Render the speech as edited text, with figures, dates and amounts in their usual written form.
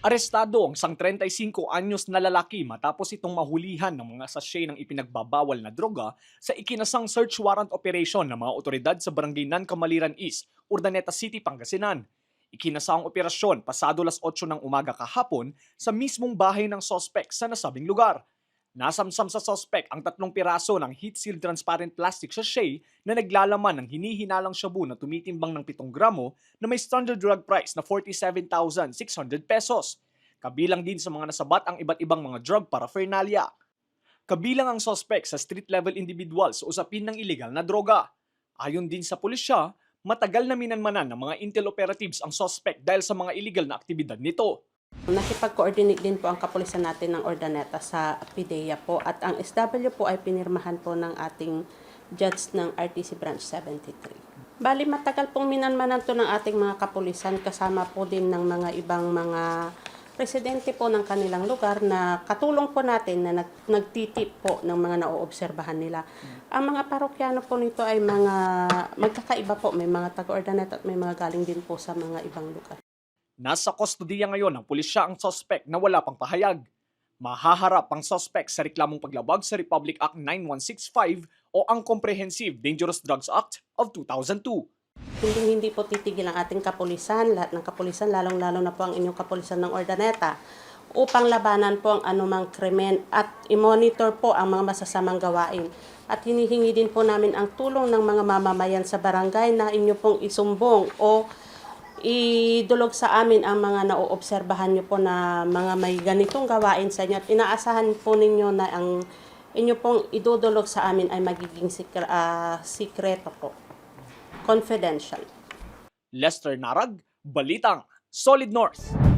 Arestado ang isang 35 anyos na lalaki matapos itong mahulihan ng mga sachet ng ipinagbabawal na droga sa ikinasang search warrant operation ng mga otoridad sa barangay Nancamaliran East, Urdaneta City, Pangasinan. Ikinasa ang operasyon pasado 8 ng umaga kahapon sa mismong bahay ng sospek sa nasabing lugar. Nasamsam sa sospek ang 3 piraso ng heat-sealed transparent plastic sachet na naglalaman ng hinihinalang shabu na tumitimbang ng 7 gramo na may standard drug price na 47,600 pesos. Kabilang din sa mga nasabat ang iba't ibang mga drug paraphernalia. Kabilang ang sospek sa street-level individual sa usapin ng illegal na droga. Ayon din sa pulisya, matagal na minanmanan ng mga intel operatives ang sospek dahil sa mga illegal na aktibidad nito. Nakipag-coordinate din po ang kapulisan natin ng Urdaneta sa PIDEA po at ang SW po ay pinirmahan po ng ating judge ng RTC Branch 73. Bali matagal pong minanmanan to ng ating mga kapulisan kasama po din ng mga ibang mga presidente po ng kanilang lugar na katulong po natin na nagtitip po ng mga naoobserbahan nila. Ang mga parokyano po nito ay mga magkakaiba po, may mga taga-Urdaneta at may mga galing din po sa mga ibang lugar. Nasa kustodiya ngayon ng pulisya ang sospek na wala pang pahayag. Mahaharap ang sospek sa reklamong paglabag sa Republic Act 9165 o ang Comprehensive Dangerous Drugs Act of 2002. Hindi po titigil ang ating kapulisan, lahat ng kapulisan, lalong-lalo na po ang inyong kapulisan ng Urdaneta, upang labanan po ang anumang krimen at i-monitor po ang mga masasamang gawain. At hinihingi din po namin ang tulong ng mga mamamayan sa barangay na inyo pong isumbong o idulog sa amin ang mga naoobserbahan nyo po na mga may ganitong gawain sa inyo at inaasahan po ninyo na ang inyo pong idudulog sa amin ay magiging sikreto po. Confidential. Lester Narag, Balitang, Solid North.